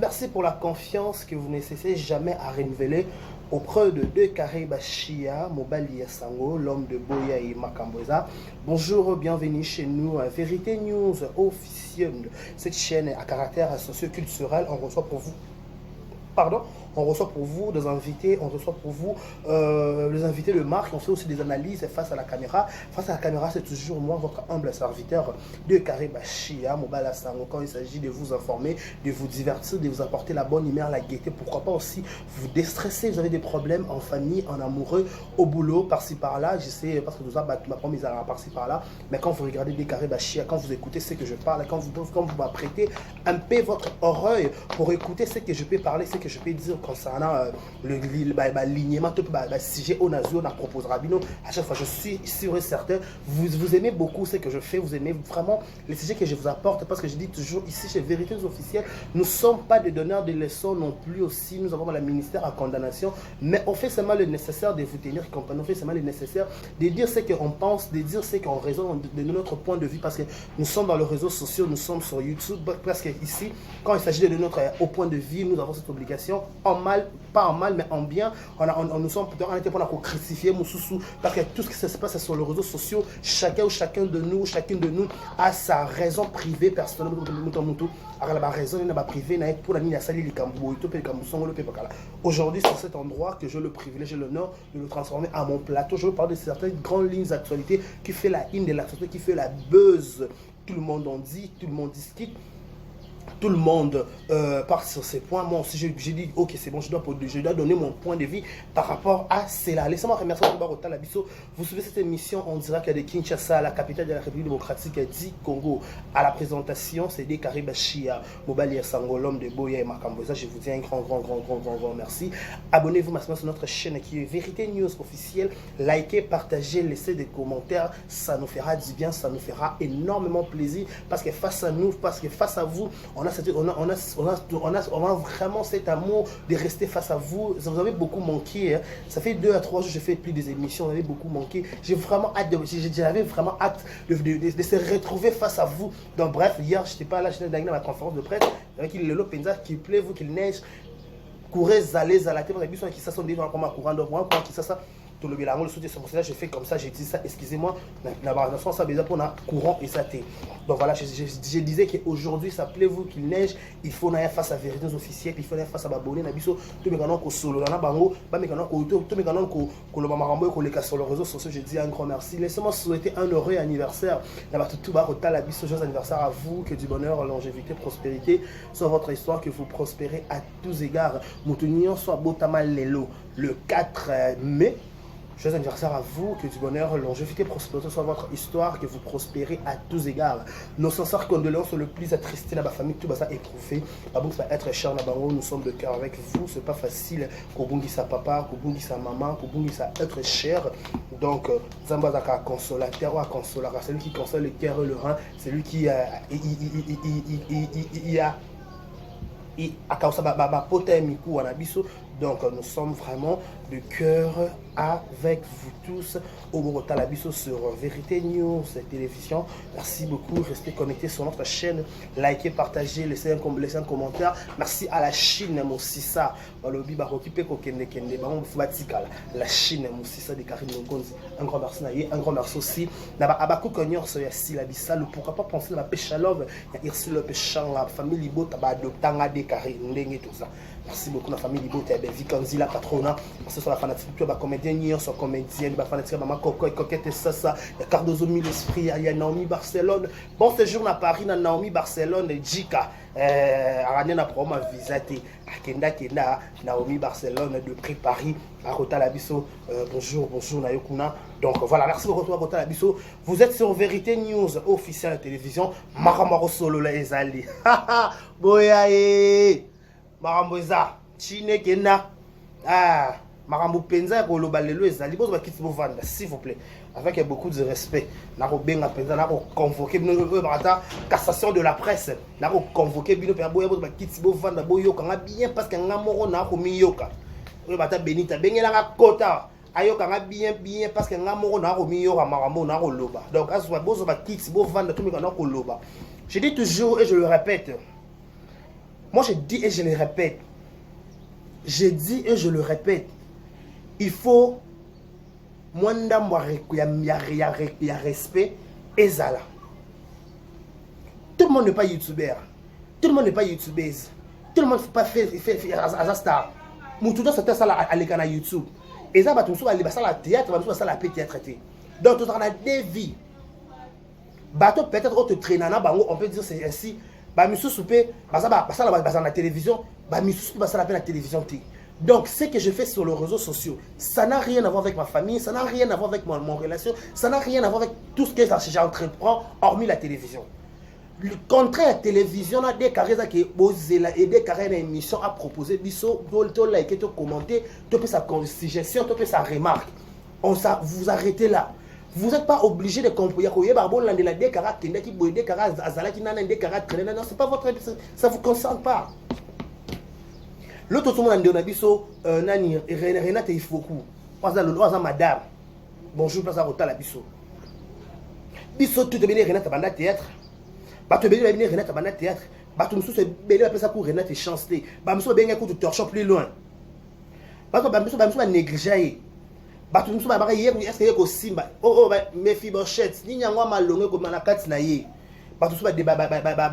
Merci pour la confiance que vous ne cessez jamais à renouveler auprès de deux carrés Bachia, Mobali Sango, l'homme de Boya et Makamboza. Bonjour, bienvenue chez nous. Vérité News officielle. Cette chaîne à caractère socio-culturel, on reçoit pour vous. Pardon, on reçoit pour vous des invités, on reçoit pour vous les invités de marque, on fait aussi des analyses face à la caméra. Face à la caméra, c'est toujours moi, votre humble serviteur de Carré Bachia, Mobala Sango, quand il s'agit de vous informer, de vous divertir, de vous apporter la bonne humeur, la gaieté, pourquoi pas aussi vous déstresser, vous avez des problèmes en famille, en amoureux, au boulot, par-ci par-là, je sais, parce que nous avons ma promise à par-ci par-là, mais quand vous regardez des Carré Bachia, quand vous écoutez ce que je parle, quand vous m'apprêtez un peu votre oreille pour écouter ce que je peux parler, ce que je peux dire concernant l'alignement, le sujet au nazo, on proposera. À chaque fois, je suis sûr et certain, vous aimez beaucoup ce que je fais, vous aimez vraiment les sujets que je vous apporte, parce que je dis toujours ici chez Vérités Officielles, nous ne sommes pas des donneurs de leçons non plus aussi, nous avons le ministère à condamnation, mais on fait seulement le nécessaire de vous tenir compagnie, on fait seulement le nécessaire de dire ce qu'on pense, de dire ce qu'on raisonne de notre point de vue, parce que nous sommes dans les réseaux sociaux, nous sommes sur YouTube, parce que ici, quand il s'agit de notre au point de vue, nous avons cette obligation, en mal, pas en mal, mais en bien, nous sommes on était pour crucifier Moussoussou, parce que tout ce qui se passe sur les réseaux sociaux, chacun chacune de nous a sa raison privée, personnelle, alors la raison n'est pas privée, pour la aujourd'hui, c'est cet endroit que je le privilège et l'honneur de le transformer à mon plateau. Je veux parler de certaines grandes lignes d'actualité qui fait la ligne de l'actualité, qui fait la buzz. Tout le monde en dit, tout le monde discute. Tout le monde part sur ces points. Moi aussi, j'ai dit, ok, c'est bon, je dois donner mon point de vue par rapport à cela. Laissez-moi remercier Barota Labisso. Vous suivez cette émission en direct de Kinshasa, la capitale de la République démocratique du Congo. À la présentation, c'est des Karibachia, Mobali Sango, l'homme de Boya et Makamboza. Je vous dis un grand merci. Abonnez-vous maintenant sur notre chaîne qui est Vérité News officielle. Likez, partagez, laissez des commentaires. Ça nous fera du bien, ça nous fera énormément plaisir parce que face à nous, parce que face à vous, on a vraiment cet amour de rester face à vous. Vous avez beaucoup manqué. Hein. Ça fait 2 à 3 jours que je fais plus des émissions. Vous avez beaucoup manqué. J'avais vraiment hâte de se retrouver face à vous. Donc bref, hier, je n'étais pas là, j'étais dans ma conférence de presse. Avec le Penza qu'il pleuve ou qu'il neige. Courez, allez à la télé. Qui ça sont des gens comme un courant de moi, qui ça. Tout le bilan, le soutien sur mon je fais comme ça, j'ai dit ça, excusez-moi, la ça besoin pour un courant et ça t'est. Donc voilà, je disais qu'aujourd'hui, ça plaît vous qu'il neige, il faut aller face à Vérités Officielles, il faut aller face à Baboni, Nabiso, tout le monde qui solo, dans la bango, tout le monde qui le marambo, qui les sur les réseaux sociaux, je dis un grand merci. Laissez-moi souhaiter un heureux anniversaire. Tout bas, joyeux anniversaire à vous, que du bonheur, longévité, prospérité soit votre histoire, que vous prospérez à tous égards. Moutunion soit Botama Lelo, le 4 mai. Joyeux anniversaire à vous, que du bonheur, longévité, prospérité soit votre histoire, que vous prospérez à tous égards. Nos sincères condoléances le plus attristés dans ma famille, tout ça éprouvé. Babou va être cher dans nous sommes de cœur avec vous, c'est pas facile. Kobungi sa papa, Kobungi sa maman, Kobungi sa être cher. Donc, Zambazaka consolateur ou consolateur, c'est lui qui console le cœur et le rein, c'est lui qui donc nous sommes vraiment de cœur avec vous tous au Bogota Labisso sur Vérité News télévision. Merci beaucoup, restez connectés sur notre chaîne, likez, partagez, laissez un commentaire. Merci à la Chine Moussissa, la Chine Moussissa de Karine Ngonzi. Un grand merci un grand merci aussi. Abakou Konyor sur la Bissal, pourquoi pas penser à la pêche à l'homme, il y a Irsi le pêchant, la famille Libo, Tabadoptanga de Karine, tout ça. Merci beaucoup la famille Libo, Vikanzi, la patronat, c'est sur la fanatique, la comédienne, sur comédienne, la fanatique, maman Coco, Coquette et ça, il y a Cardozo Mille Esprit, il y a Naomi Barcelone. Bon séjour à Paris, Naomi Barcelone, Jika, Arania promo visité, Kenda, Naomi Barcelone, de prix Paris, à Rota Labisso, bonjour, Nayokuna. Donc voilà, merci beaucoup à Rota Labisso. Vous êtes sur Vérité News officielle à la télévision, Maramaro Solo la Ezali. Haha, Boyae! Maramboza, Chine Kena, Marambo Penza, Golobalelo, Ezali, vous avez quitté vos ventes, s'il vous plaît, avec beaucoup de respect. Naro Benga Penza, Naro convoqué, cassation de la presse, Naro convoqué, Bino Perboya, vous avez quitté vos ventes, Boyoka, bien parce qu'un Namoro Naro Miyoka, vous avez Benita, Benga Kota, Ayoka, bien parce qu'un Namoro Naro Miyoka, Marambo Naro Loba. Donc, à ce moment, vous avez quitté vos ventes, tout le monde Naro Loba. Je dis toujours et je le répète, Moi, je dis et je le répète. Je dis et je le répète. Il faut... Moi, il y a respect et zala. Tout le monde n'est pas youtubeur. Tout le monde n'est pas youtubeuse. Tout le monde ne peut pas faire un star. Moutouda c'était ça à l'écran YouTube. Et ça va tout ça à théâtre, va tout ça à théâtre. Donc tu as des vies. Bateau peut-être autre traînana bango, on peut dire c'est ainsi. Ba misu soupé, ba ça dans la télévision, ba misu soupé ça la télévision t. Donc ce que je fais sur les réseaux sociaux, ça n'a rien à voir avec ma famille, ça n'a rien à voir avec mon relation, ça n'a rien à voir avec tout ce que j'entreprends hormis la télévision. Le contraire, la télévision a des carrés qui posent et des carrés d'émission à proposer, biso, to like, to commenter, to faire sa suggestion, to faire sa remarque. Vous arrêtez là. Vous n'êtes pas obligé de comprendre. Non, c'est pas votre, ça ne vous concerne pas. L'autre tout le monde a dit nani Renata Ifoku. Madame. Bonjour, place à Rota Bisso. Bisso tout est bien Renata Banda théâtre. Bato beli ba venir Renata Banda théâtre. Bato musu se beli ba pesa pour Renata chanceler. Ba musu ba benga coup de torchon plus loin. Bato ba musu ba négliger. Bato musu ba ba hier est-ce que ko simba. Oh ba me fibochette. Ni nyangwa malonge ko manakati na ye. Bato musu ba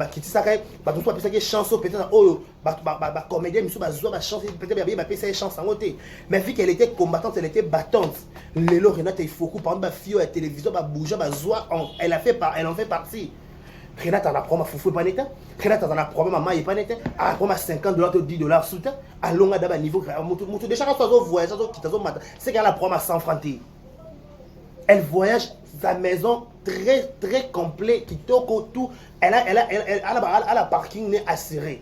kitisa kai. Bato musu ba pesa que chanson peut-être oh bato ba comédien musu ba zo ba chance peut-être ba pesa chance en côté. Mais vu qu'elle était combattante, elle était battante. Lelo Renata Ifoku par exemple ba fille à la télévision ba bouger ba zoa elle en fait partie. Renata a promis foufou pas net. Renata a promis maman est pas net. A promis $50 ou $10 soutien. À long à d'abord niveau. Moutou déjà quand on voyage, c'est qu'elle a promis 100 francs. Elle voyage sa maison très très complet qui toque tout. Elle a parking n'est assuré.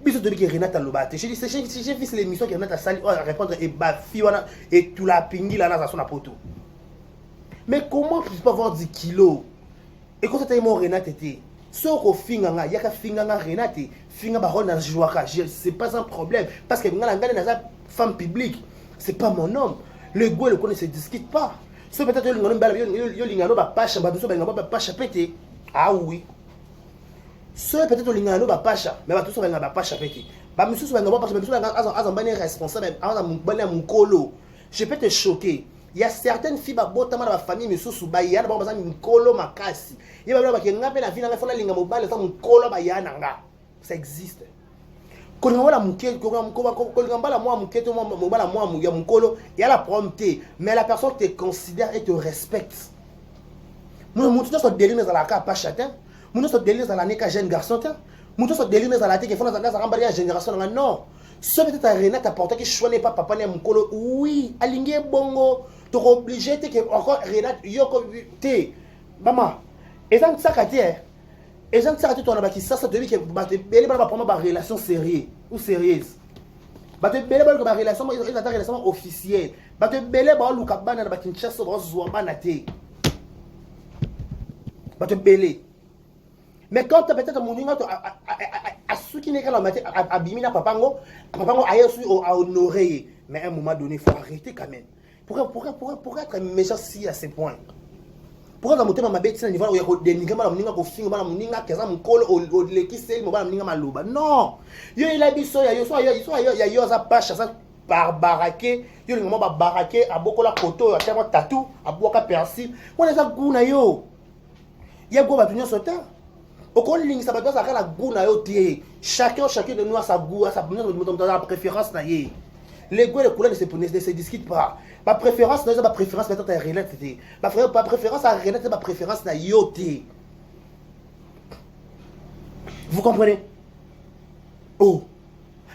Bisous de que Renata Lobate. J'ai dit j'ai vu l'émission que Renata Sali répondre et bafi et tout la pingui là dans son apoto. Mais comment peux-tu pas avoir 10 kilos? Et quand tu as mon Renate, ce qu'on finga, il y a qu'à finga Renate, finga baron dans Jouaka, c'est pas un problème. Parce que la femme publique, c'est pas mon homme. Le goût et le connaît, ne se discute pas. Ce peut-être que l'ingano va pas chapeter. Ah oui. Ce peut-être que l'ingano va pas chapeter. Mais tout ça va pas chapeter. Bah, monsieur, ça va pas chapeter. Monsieur, responsable, mon colo. Je peux te choquer. Il y a certaines filles qui sont dans la famille, mais sous il y a des gens qui sont makasi. Il y a des gens qui sont ça existe. Quand on a il y a la prompté, mais la personne te considère et te respecte. Nous sommes délire dans la carte pas châtain. Nous sommes délire dans l'année jeune garçon. Nous sommes délire dans la tête qui font dans la génération. Non. Ce peut-être à Renata apporter que je ne pas papa ni mukolo. Oui, aligné bongo. Tu es obligé de encore Renata yoko te. Maman, et ça ça katie. Et ça ça tu as qui ça devient que ba te belle ba prendre ba relation sérieuse ou sérieuse. Ba te belle ba relation ils attendent relation officielle. Ba te belle ba luka bana ba Kinshasa ba zo bana te. Ba te belle. Mais quand tu peut-être mon ninga à ceux qui n'est qu'à la matière à bimina papango ailleurs à honorer. Mais à un moment donné, il faut arrêter quand même. Pourquoi être méchant si à ce point? Pourquoi dans mon thème ma bête c'est niveau où il y a des ninga ma ninga ko finga ma ninga kaza mon col au lekisel mo ba ninga maluba. Non. Yo il a biso ya yo za pacha ça par baraqué, yo ninga ba baraqué a boko la photo a tellement tatou a boka persil. On est ça gouna yo. Ya go ba tunyo sota. Au ligne ça va doit la gouna yo tie. Chacun de nous a sa goût, a sa préférence na yé. Les goûts et les couleurs ne se discutent pas. Ma préférence, c'est ma préférence peut-être à Renate. Ma préférence à Renate, c'est ma préférence à Yoté. Vous comprenez? Oh.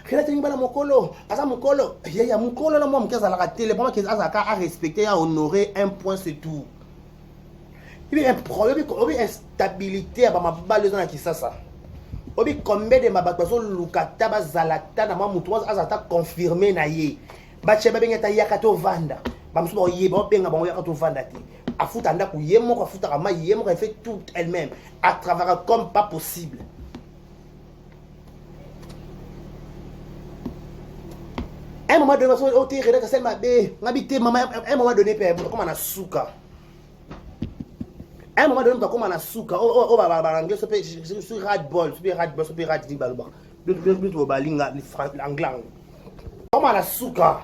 Renate n'est pas dans mon colo. Asa mon colo. Il y a mon colo là, moi, mon cas à la rater. Les moments qu'ils ont à respecter, à honorer, un point, c'est tout. Il y a un problème, il y a une instabilité à ma balle dans la qui ça. Obi combien de ma bakbazo lukata bazalata na mamutu azata confirmer na ye bache babenga ta yakato vanda bamsu ba ye ba benga ba yakato vanda ti afuta nda ku yemo ko afuta kama yemo ko fait tout elle-même à travers comme pas possible. Un moment donné on te reda sel ma be ngabité maman un moment donné comme na suka. À un moment donné, tu as comme un souka. Oh, anglais, sur Radball, sur Radball, sur Radball. l'anglais. Comme à la souka.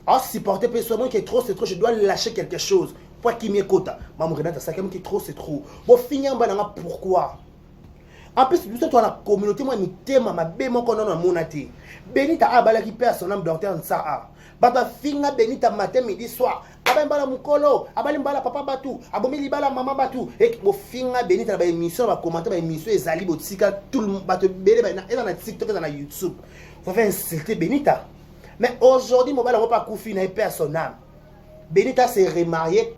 Oh, supporter personne qui est trop, c'est trop. Je dois lâcher quelque chose. Pour qu'il m'écoute. Maman Renata, ça qui est trop, c'est trop. Bon, finir, pourquoi? En plus, tu as la communauté, moi, je t'aime, ma belle, mon qu'on a mon athée. Benita abala qui perd son âme docteur Nsaa. Baba finga Benita matin, midi, soir. Abala mukolo, abala papa batu, abomi bala maman batu. Et mo finga Benita ba émission, ba commenter ba émission ezali botika tout le monde ba te bele ba na TikTok na YouTube. Faut faire insulter Benita. Mais aujourd'hui, mon bala pas koufi na perd son âme. Benita s'est remarié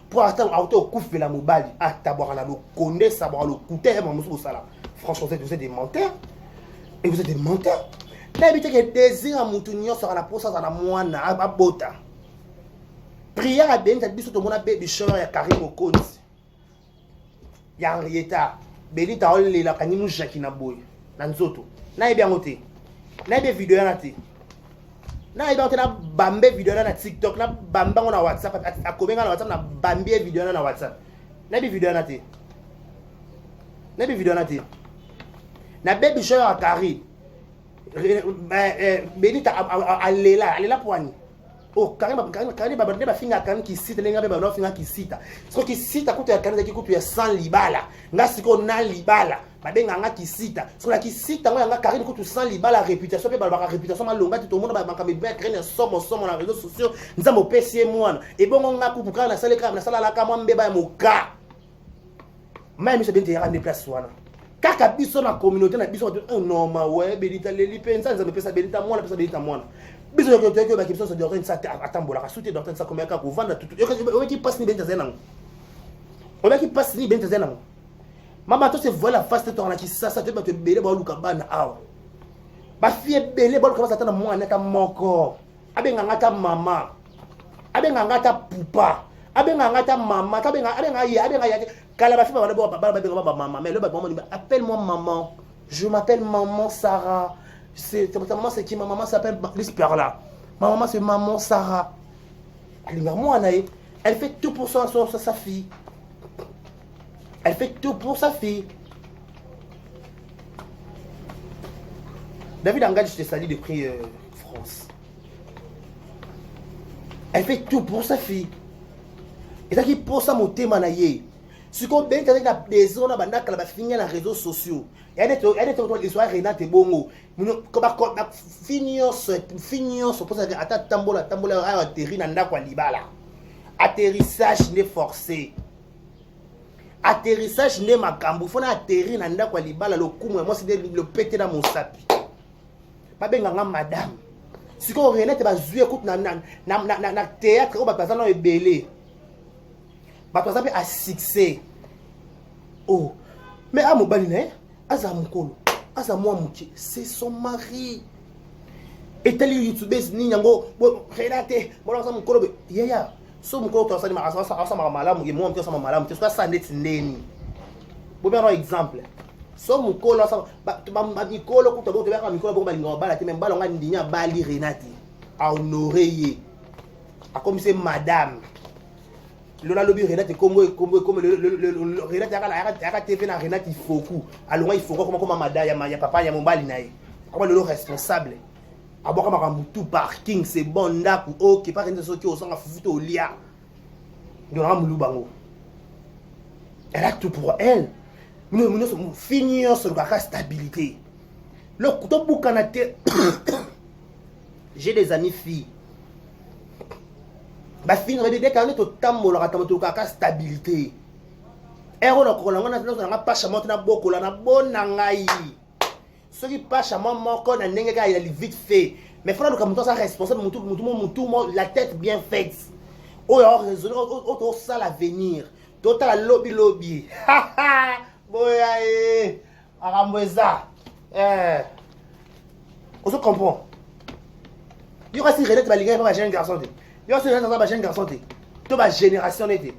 pour attendre auto koufi la mobali. Ah tabora na lo konde savoir le couter mon musu sala. Franchement, vous êtes des menteurs. Et vous êtes des menteurs. N'habitez que désir à Moutounion sera la poste à la moine à Bota. Prière à Benita, dit tout le monde a baby shower à Karim au compte. Yanrieta. Benita, on est là, quand nous Jacquina Boy. Nanzoto. N'a bien noté. N'a bien vidéo à noter. N'a bien noté na bambé vidéo na TikTok. Na bamba on a WhatsApp. À combien on a WhatsApp, na bambé vidéo na WhatsApp. N'a bien vidéo à noter. N'a bien vidéo à noter. Na baby shower à Karim. Benita alela poani. Oh, Karim ba finga Karim qui cite lenga ba no finga qui cite. Ce qui cite à côté ya Karim qui coûte 100 libala. Nga siko na libala. Ba benga nga qui cite. Ce qui cite nga Karim coûte 100 libala réputation pe ba réputation malonga tout le monde ba banka me bien créer somme na réseaux sociaux. Nzambo PC moi. Et bon nga coupe quand na sala na sala la ka moi mbeba mo ka. Même c'est bien te rendre place wana. Kaka biso na communauté na biso non ma ouais Benita leli pensa nza pesa Benita mwana pesa Benita mwana biso yo que ba kibiso so docteur ça atambola ka souté docteur ça comme ka ko vendre tout yo qui passe ni Benita zena on va qui passe ni Benita zena mama to se voit la face de ton qui ça te ba te belé ba luka bana awa ba fie belé ba luka ça na mwana ka moko abenga ngata mama abenga ngata pupa abenga ngata mama abenga ya maman, mais le maman appelle-moi maman. Je m'appelle maman Sarah. Ta maman c'est qui? Ma maman s'appelle Lisperla. Ma maman c'est maman Sarah. Elle fait tout pour sa fille. Elle fait tout pour sa fille. David Angad, je te salue depuis France. Elle fait tout pour sa fille. Et ça qui pour ça mon thème naïe. Si on bien avec la maison na banda kala ba finir les réseaux sociaux. Il y a des histoires Renate Bongo. Comme finir pour ça attends tambola a atterri na ndako libala. Atterrissage n'est forcé. Atterrissage n'est makambu. Faut na atterrir na ndako libala le coup moi c'est le péter dans mon sapi. Pas benga madame. Si on Renate ba jouer écoute na théâtre ou ba passer ebelé. Par exemple, à succès. Oh, mais à mon balina, à Zamukolo, à Zamouamouki, c'est son mari. Et tel youtubeur, Ninyango, Renate, bon, ça mon colo, yaya, so mon colo, ça m'a malam, et moi, ça m'a malam, tu sais, ça n'est n'est. Bon, bien, un exemple. So mon colo, ça m'a dit colo, quand tu vas voir un micro, bon, balingo, balati, même ballon, on a bali Renate, à honorer, à comme c'est madame. Le lobby Renate comme le Renate a TV na Renate il faut coup alors il faut comment madame ya papa ya mobali nae comment le responsable aboka makambutu parking c'est bon ndaku OK pas rien de ce qui au sanga fufuto au lia ndona mulu bango elle a tout pour elle nous finir sur la stabilité le couteau boukanate j'ai des amis filles. Ba finir dès qu'on est au tambola ka stabilité. Ero na kola ngona na pas chamante na bokola na bonangai. Ce qui pas chamant moko na ndenge ka il vite fait. Mais faut que muto ça responsable muto la tête bien faite. Oh raisonner auto ça l'avenir. Total lobby. Boya aramboza. On se comprend. Il y aura si Renate Balinga pas jeune garçon. Yo c'est un jeune garçon té. To ba génération était.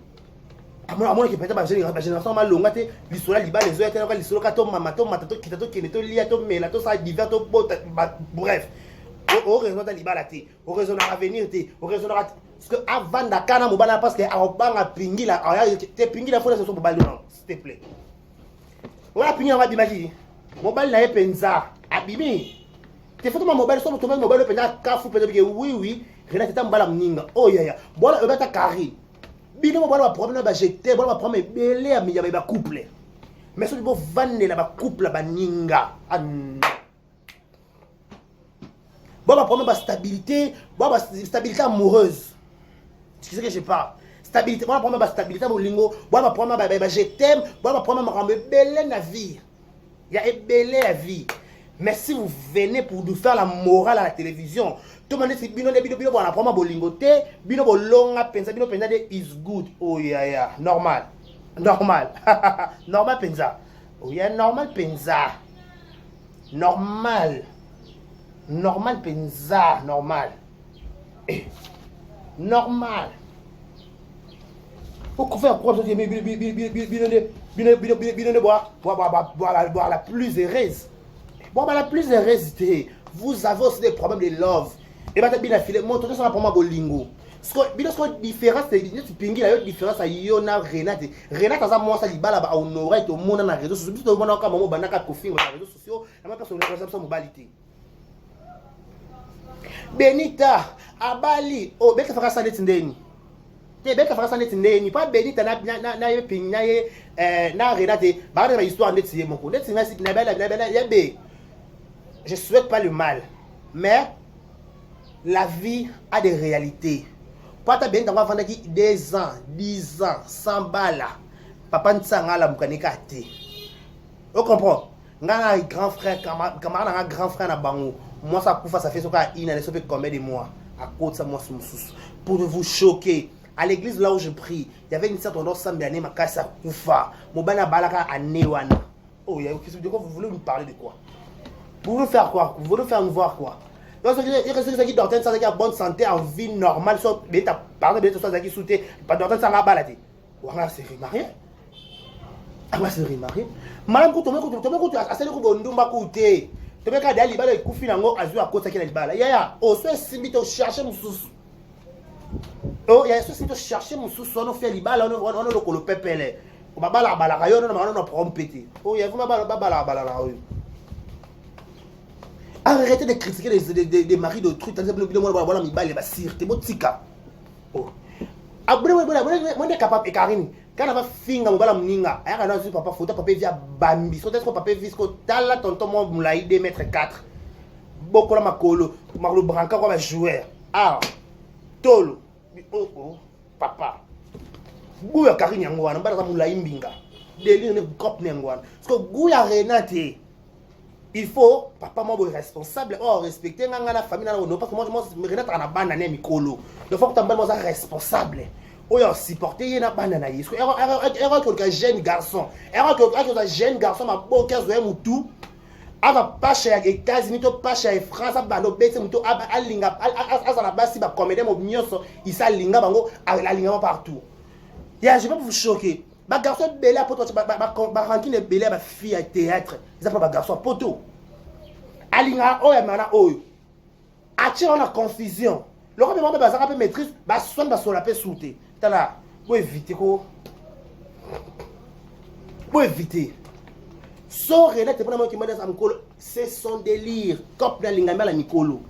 À moi qui peut-être ba génération malonga té, l'histoire liba les autres té l'histoire ka to mama to mata to kita to kene to lia to mela to ça divers to bref. Au raison de liba la té, au raison de l'avenir té, au raison de parce que avant dakana mobala parce que a banga pingi la te pingi la faut ça so mobile non, s'il te plaît. Voilà pingi on va bimaki. Mobile na penza. Abimi. Tu fais ton mobile, sur ton mobile, penza, kafu, penza, oui. Renate ta mbala mninga. Oh ya. Voilà, on va ta carré. Bino, voilà, problème, va jeter, voilà, problème, belé, mais il y a couple. Mais si tu veux vendre la couple, la ninga. Bon, ma problème, stabilité, stabilité amoureuse. C'est ce que je parle. Stabilité, bon, ma problème, stabilité, mon lingo. Bon, ma problème, je t'aime. Bon, ma problème, je belé la vie. Il y a belé la vie. Mais si vous venez pour nous faire la morale à la télévision, tout le monde dit bino bon la problème bolingo te, bino bolonga pensa de is good. Oh yeah, normal. Normal pensa. Oh yeah, normal pensa. Normal pensa, normal. Normal. Faut faire quoi boire la plus heureuse. Bon, la plus heureuse, vous avez aussi des problèmes de love. Et bien, tu as filé, mon tour, ça va pour moi, bolingo. Ce que différence, c'est que tu as une différence à Yona Renate. Renate, ça moi, ça dit, bah, on aurait tout le monde dans les réseaux sociaux. Tout le monde a comme un banaka coffee dans les réseaux sociaux. La même personne, on a une mobilité. Benita, Abali, oh, ben, tu feras ça de Tindeni. Ben, tu feras ça de Tindeni. Pas Benita, na Renate, bah, on a une histoire de Tindeni, mon coup. De Tindeni, c'est une je ne souhaite pas le mal, mais la vie a des réalités. Pas ta bien d'avoir vendu 2 ans, 10 ans, 100 balles. Papa ne s'en a la moukanika té. Vous comprenez? Ngana grand frère, camarade un grand frère na bango. Moi ça pour ça fait ce cas il n'a pas combien de mois à cause ça moi pour vous choquer. À l'église là où je prie, il y avait une certaine endroit sambiané ma casa kufa. Mo bana balaka anewana. Oh, vous voulez nous parler de quoi? Vous voulez faire quoi? Vous voulez faire nous voir quoi? Donc, il reste ceux qui dorment sans avoir bonne santé, en vie normale, sauf que tu as parlé de ça qui sautent, pas dormir sans avoir baladé. On va se remarier. On va se remarier. Madame, quand tu as assez de bondumba côté, tu as qu'à aller à Koufi Nango, à Zua Kota qui est là. Yaya, au soit si tu cherches mon sous. Oh, il y a ceux qui cherchent mon sous, on fait les balles, on a le pépé. On va la balarayon, on a prompété. Oh, il y a vraiment la balarayon. Arrêtez de critiquer les maris d'autrui. T'as dit que voilà, mi balle, sire, t'es motika. Oh. Après, moi, je capable, et Karine, quand on va finir, on va la mninga. Alors, on a papa, photo, papa, via Bambi. Soit est-ce que papa, visco, t'as là, tonton, moi, moulaï, 2 m 4. Beaucoup, la macolo, Marlo Branca, comme un joueur. Ah, Tolo. Oh, papa. Gouya Karine, Yangouan, on va la moulaï, mbinga. Délire, ne cop, Yangouan. Parce que Gouya Renate. Il faut, papa, moi, je suis responsable. Oh, respecter la famille. Non, parce que moi, je suis en banane, Mikolo. Il faut que tu sois responsable. Oh, il supporter, il y a une banane. Il y a un jeune garçon. Il y a un jeune garçon, ma beau cœur, je suis tout. Ava pas chez les États-Unis, pas chez France, bando bête, muto alinga, azana basi ba comédie mo nyoso, isa linga bango, la linga partout. Ya, je vais vous choquer. Ba garçon belé à poto, ba rankine belé ba fille à théâtre. Ils appellent ba garçon poto. Alinga oya mana oyo. Attire on a confusion. Le roi demande ba zaka pe maîtrise, ba soin ba sola pe souté. Tala, faut éviter ko. Faut éviter. So Renate pour moi qui m'a dit ça Mikolo, c'est son délire. Cop na linga mela Mikolo.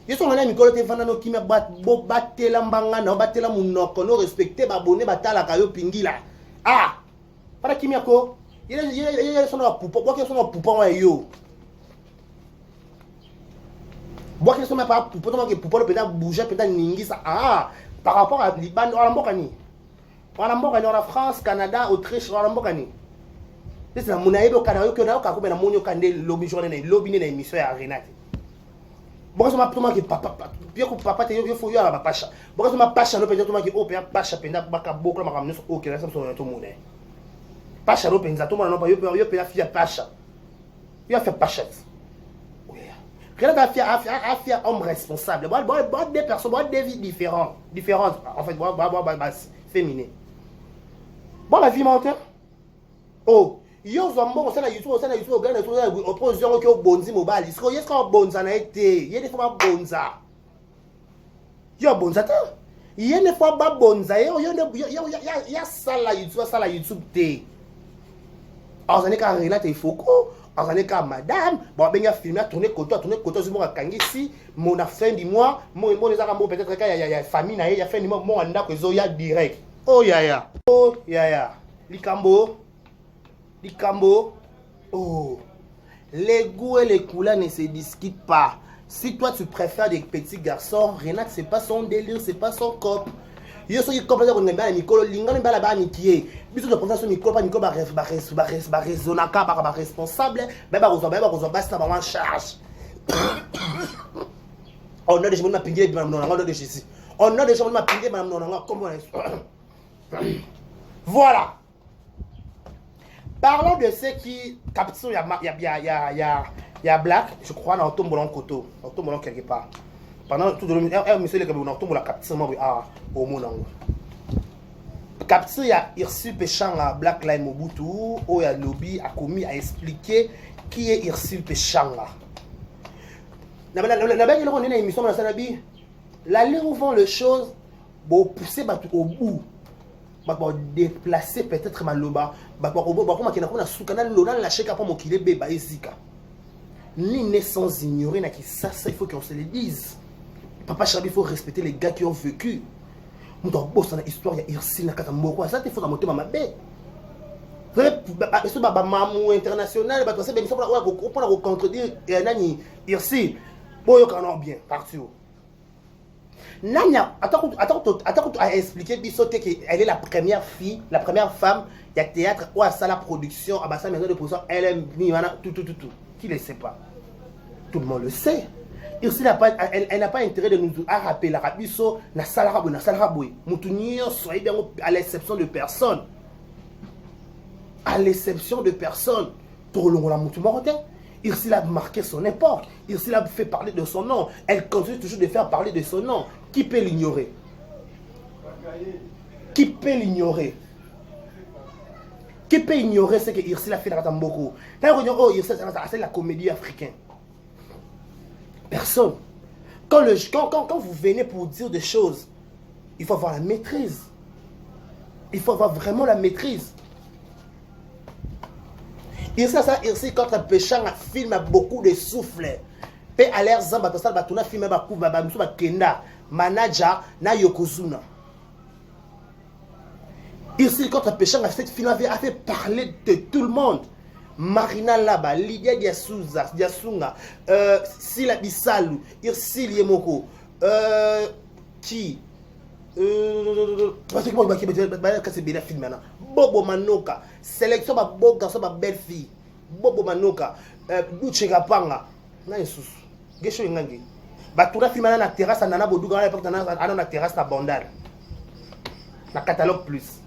Ils sont là Mikolo te vana no qui me batela mbanga na batela munoko no respecter ba bonné batala kayo pingila. Ah, para qui miako. Il son poupa, bois qui son poupa wa yo. Bois qui son pas poupa to que poupa le peut bouger peut ningi ça. Ah, par rapport à Liban ou Mbokani. En Mbokani en France, Canada, Autriche, en Mbokani. C'est la monnaie au Canada que na ka ko na monyo kande lobby journée na lobby na émission ya Renate. Bon ça m'a tout que papa bien que papa te yo faut yo la pacha. Bon ça m'a pacha no peut-être que o pacha penda baka boko na makamno o que ça sur tout monde. Pacha no penza tout monde no yo pe fia pacha. Yo fait pacha. Oui. Renate a fait homme responsable. Bon des personnes, des vies différentes en fait féminin. Bon la vie mentale. Oh yo zombo ça na YouTube gana tout opposition que bonzi mobile est-ce que bonza na été yene fois bonza yo bonza ta yene fois ba bonza yo ya sala YouTube te azane ka Renate il faut ko en année comme madame, bon, ben, il a filmé, tourné côté, je m'en ai ici, mon a fin du mois, mon les arabes, peut-être qu'il y a famille, il y a fin du mois, mon anda que zoya direct. Oh, ya. Oh, ya. Likambo. Oh. Les goûts et les couleurs ne se discutent pas. Si toi tu préfères des petits garçons, Renate, c'est pas son délire, c'est pas son cop. Yo so qui complètement on aime bien Nicolo lingane ba la ba nikie biso de prendre sur Nicolo pas Nicolo ba raisonnaka ba responsable ba rezo basta ba en charge. On a déjà mon pingé madame non de Jésus. On a déjà mon pingé madame non comment voilà. Parlons de ceux qui capturent il y a Black, je crois dans Tombolon Koto, dans Tombolon quelque part. Pendant tout le monde, monsieur le Gabon, on la capture au monde. Capture, il y a Irsu Péchang à Black Line Mobutu, où il y a lobby a commis à expliquer qui est Irsu Péchang. On est une émission dans la vie. L'aller où vont les choses, pour pousser au bout, pour déplacer peut-être Maloba, pour qu'il y ait un sous-canal, la chèque après mon kilé bébé Ezika. Ni naissance ignorée, ça, il faut qu'on se le dise. Papa Chabi, il faut respecter les gars qui ont vécu. Nous avons bossé dans l'histoire, il y a Irsi, Nakatamoko, ça, il faut monter ma baie. Vous savez, ce mamou international, il faut contredire Irsi. Bon, il y a bien, partout. Nanya, attends, à expliquer qu'elle est la première fille, la première femme, il y a théâtre ou à ça la production, à sa maison de production, elle aime tout. Qui ne le sait pas? Tout le monde le sait. Elle n'a pas intérêt de nous rappeler la rabiso, na salaraboui. Moutounir, soyez bien à l'exception de personne. À l'exception de personne. Tout le monde a moutou morotin. Irsil a marqué son époque. Irsil a fait parler de son nom. Elle continue toujours de faire parler de son nom. Qui peut l'ignorer? Qui peut l'ignorer? Qui peut ignorer ce que Irsil a fait dans Tamboko? Oh, Irsil, c'est la comédie africaine. Personne. Quand vous venez pour dire des choses, il faut avoir la maîtrise. Il faut avoir vraiment la maîtrise. Irsil contre péchant, film a beaucoup de souffle. Pe à l'air zamba to sala batuna film ba kuba ba musu ba kenda manager na yokozuna. Irsil contre péchant a fait film a fait parler de tout le monde. Marina Laba, Lydia Diasunga, Sila Bisalu, Irsil Yemoko, qui Bobo Manoka, sélection de beau garçon, de belle fille, Bobo Manoka, Bouchegapanga, Naïsus, Gesho Ingangi. Batura film na terrasse à Nana Bodouga, à l'époque, na terrasse à Bandal. Na catalogue plus.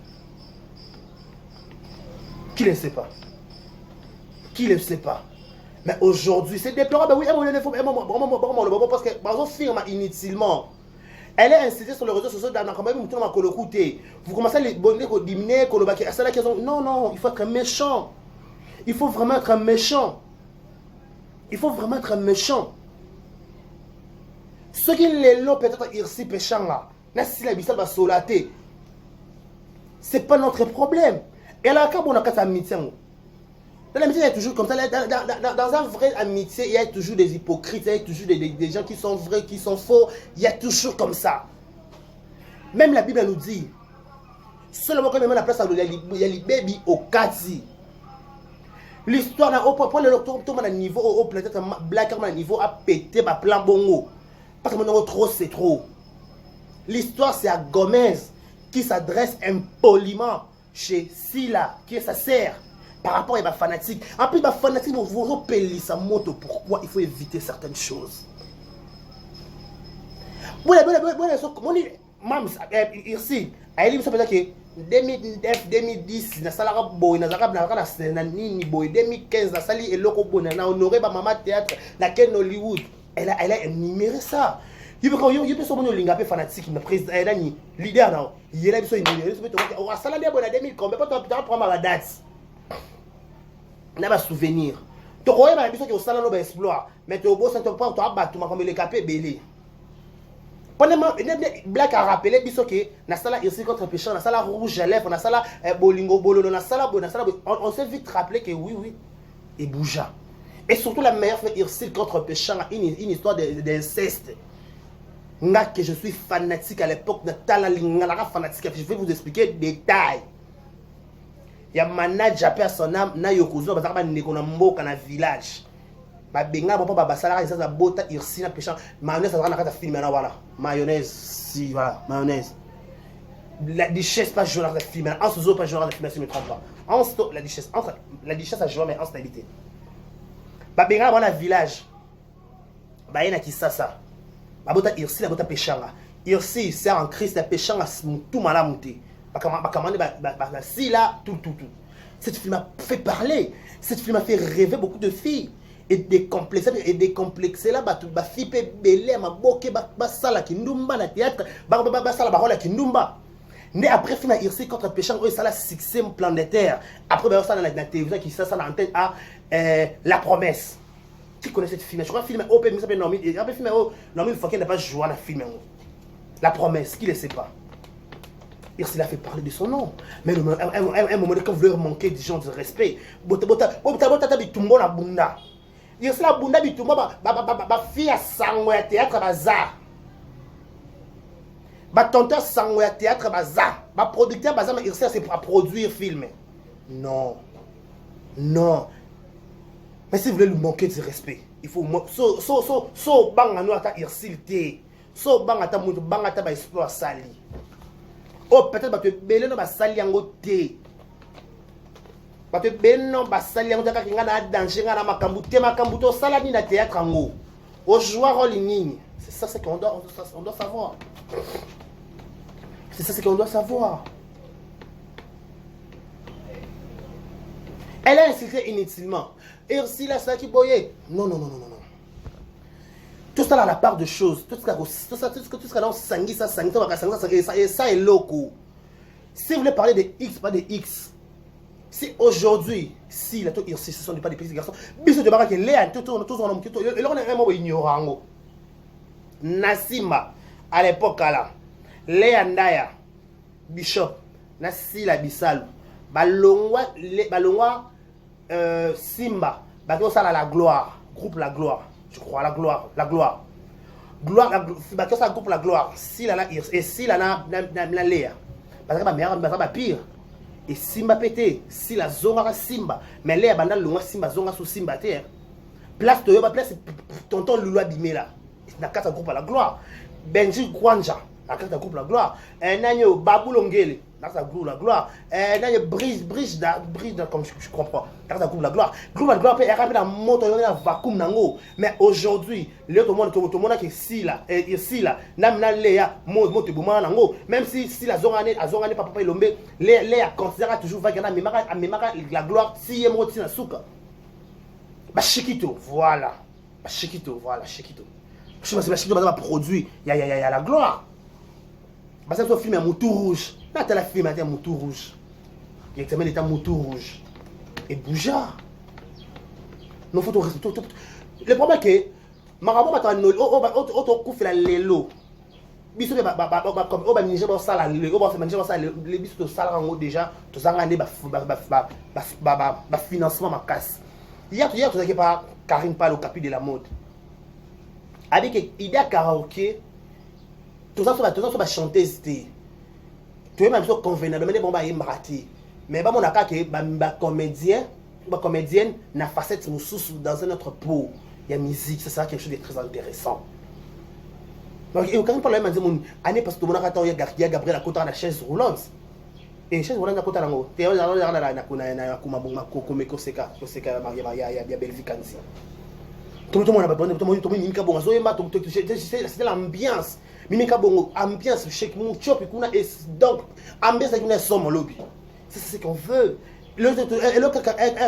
Qui ne sait pas? Qui ne le sait pas? Mais aujourd'hui, c'est déplorable. Oui, parce que par exemple, firme inutilement. Elle est insistée sur les réseaux sociaux dans vous commencez à les diminuer. Non, il faut être méchant. Il faut vraiment être méchant. Il faut vraiment être méchant. Ce qui est là, peut-être Irsi péchant là. C'est pas notre problème. Et là, quand on a qu'à amitié. Dans l'amitié, il y a toujours comme ça. Dans un vrai amitié, il y a toujours des hypocrites, il y a toujours des gens qui sont vrais, qui sont faux. Il y a toujours comme ça. Même la Bible nous dit, seulement quand même la place, il y a les bébés au Kati. L'histoire n'a pas le docteur à niveau, peut-être Black à niveau a pété par plan bongo. Parce que maintenant, trop, c'est trop. L'histoire, c'est à Gomez qui s'adresse impoliment chez Sila, qui est sa sœur. Par rapport à ma fanatique. En plus, ma fanatique, vous repellez sa moto. Pourquoi il faut éviter certaines choses? Ici, elle dit que 2009, 2010, na salara boy, na zarab na nini boy, 2015, na sali eloko boy, na honoré ba mama théâtre, na Ken Hollywood. Elle a énuméré ça. Il peut se monter l'ingapé fanatique, mais président, elle a ni leader non. Il a besoin de on a salarié bon à 2000 combien pas prendre la date. N'a pas souvenir. Tu crois que tu as au salon d'exploit, mais tu as beau sentir pas tu as battu comme le capé belé. Pendant Black a rappelé que na sala ici contre péchant, na sala rouge à lèvres, na sala bolingo bololo, na sala on s'est vite rappelé que oui, et bougea. Et surtout la meilleure fait Ursule contre Péchant, une histoire d'inceste. Nga que je suis fanatique à l'époque de Talalinga, fanatique. Je vais vous expliquer les détails. Il y a manager à son âme, na yokozo, parce que nous avons mboka na village. Ba benga bon ba basala ça bota Ursule na Péchant. Mayonnaise ça na film na voilà. Mayonnaise si voilà, mayonnaise. La duchesse pas jouer dans le film, en ce pas jouer dans le film si je ne me trompe pas. En la duchesse entre la duchesse a joué mais en stabilité. Ba benga dans le village. Ba yena Kisasa. Ba bota Ursule la bota Péchanga. Ursule c'est en Christ la Péchanga tout malamuté. Ba commandé ba si là tout. Cette film a fait parler. Cette film a fait rêver beaucoup de filles. Et décomplexé là ba fille pe belé ma boke ba sala kindumba na théâtre ba sala ba rôle kindumba. Mais après film à Ursule contre Péchant ça la succès planétaire. Après ça dans la télévision qui ça dans l'antenne à La Promesse. Qui connaît cette film? Je crois film open mais ça s'appelle Normil. Après film Normil faut qu'il n'a pas joué dans le film. La Promesse, qui ne sait pas? Ursule a fait parler de son nom. Mais un moment quand vous leur manquez des gens de respect. Bota bitumbo na bunda. Ursule la bunda bitumbo ba fille à sango ya théâtre bazar. Ba tonton sango ya théâtre bazar. Ba producteur bazar mais Ursule c'est pour produire film. Non. Mais si vous voulez lui manquer de respect, il faut so banga no ata Ursule té. So banga ta mutu banga ta ba espoir sali. Oh peut-être ba te belé no ba sali yango té. Ba te belé no ba sali yango ta kinga na danger na makambu té makambu to sala ni na théâtre yango. Au joueur rôle ligne. C'est ça c'est qu'on doit savoir. C'est ça c'est qu'on doit savoir. Elle a insulté inutilement. Ursule a ça qui boyait. Non. Tout ça dans la part de choses. Tout ça dans Sangui, ça est loco. Si vous voulez parler de X, pas de X. Si aujourd'hui, si la Ursule, ce sont pas des petits garçons, bisous de Barak et Léa, tout et là on est un mot ignorant. Nassima, à l'époque là, Léa Ndaya, Bishop, Nassila Bissalou, Balongwa, Simba, bateau ça la gloire, groupe la gloire, je crois la gloire, bateau ça groupe la gloire, si la et si la Léa, parce que ma mère va pire, et Simba pété, si la zonga Simba, mais Léa banda longa Simba zonga sous Simba terre, place de yoba place tonton Loulou abimé là, na kata groupe la gloire, Benji Gwanja, na kata groupe la gloire, un agneau Babou Longele. Dans sa gloire, la gloire. Brise, comme je comprends. Dans sa gloire, la gloire. Gloire, la gloire, peut être dans moto, il y a un vacuum nango. Mais aujourd'hui, le tout le monde qui est ici là, n'a léa, moto, bouma nango. Même si la zone année, papa lombe, léa considère toujours vagana, mais la gloire, si est moti na souka. Bah, Chiquito, voilà. Chiquito. Je pense que Chiquito va produire, il y a la gloire. Bah, ça, c'est un film à moutou rouge. Là, tu as la fille, mais tu as un moutou rouge. Il y a un moutou rouge. Et bouja. Non, faut tout. Le problème est que, Marabo, tu as la lélo. Bisous, comme on va manger ça, on va manger ça, les bisous de ça, déjà, tu as gagné financement, ma casse. Hier, tu as pas Karim Pal au capi de la mode. Avec l'idée à karaoké, tout ça va chanter. Tu es même so convenable mais bon ba raté mais ba mon aka que ba comédienne na facette sous dans un autre pot il y a musique ça sera quelque chose de très intéressant donc et quand on parle même de mon année parce que mon aka il y a Gabriel à côté de la chaise roulante et chaise roulante à côté nango te na kuma bonga kokome koseka ya Belgique anzi tout le monde a besoin tout le monde mimika bonga zo yemba c'était l'ambiance mimika bongo ambiance chez mon chop et donc ambiance avec une somme lobby c'est ce qu'on veut le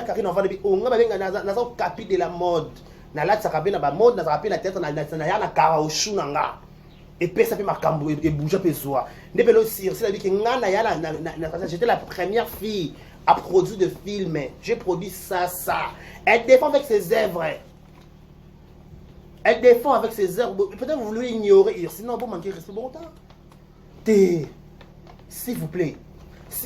Karine en va de on va venir na zo capi de la mode na la tsaka na ba mode na tsaka na tête na ya na karaoshu nanga et puis ça fait makambo et bouger pesoa ndebe lo sir c'est la vie que ngana ya na j'étais la première fille à produire de films j'ai produit ça elle défend avec ses œuvres. Elle défend avec ses œuvres. Peut-être vous voulez ignorer. Sinon, vous manquez de respect. Bon temps. S'il vous plaît.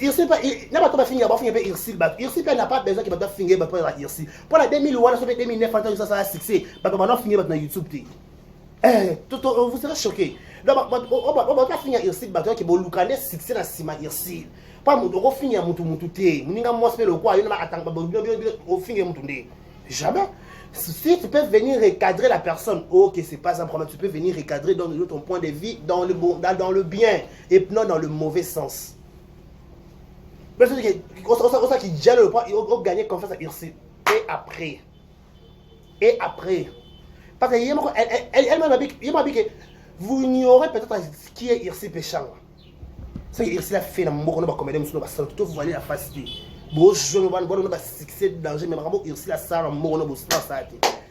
Irsi pas n'a pas to finir ba finir Irsi ba Irsi n'a pas besoin que ba finir ba pour Irsi pour la 2001 sur 2009 ça a succès ba ba finir ba na YouTube té vous serez choqué donc on va finir Irsi ba to que bo lukane succès na sima Irsi pas mo ko finir mutu té muninga mo spell quoi yo na attendre ba au finir mutu ndé jamais. Si tu peux venir recadrer la personne, ok, c'est pas un problème. Tu peux venir recadrer dans ton point de vue, dans le bien, et non dans le mauvais sens. Mais c'est ça qui gêne le point, il faut gagner confiance à Irsi. Et après. Parce qu'elle m'a dit que vous ignorez peut-être ce qui est Irsi péchant. C'est que Irsi a fait la mort, on a commis des choses, tout vous allez la faciliter. Bon, je ne vois pas succès de danger, mais vraiment, il a ça, on a ça.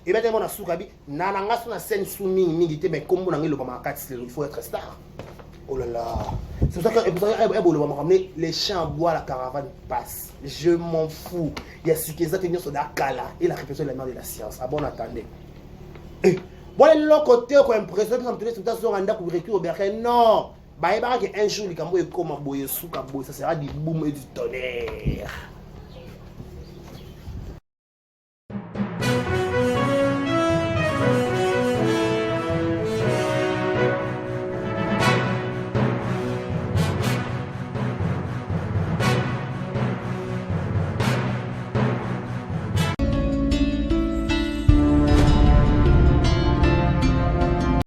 Et maintenant, on a soukabi, nananga sur la scène soumise, mais comme on a le moment il faut être star. Oh là là. C'est pour ça que les champs en bois, la caravane passe. Je m'en fous. Il y a ce qui est atteigné sur la cala et la répression de la mère de la science. Ah bon, attendez. Bon, l'autre côté, quand impression, comme tu dis, c'est un anda pour récupérer au berger. Non. Bah, il y a un jour, les cambo et comme un boy, ça sera du boom et du tonnerre.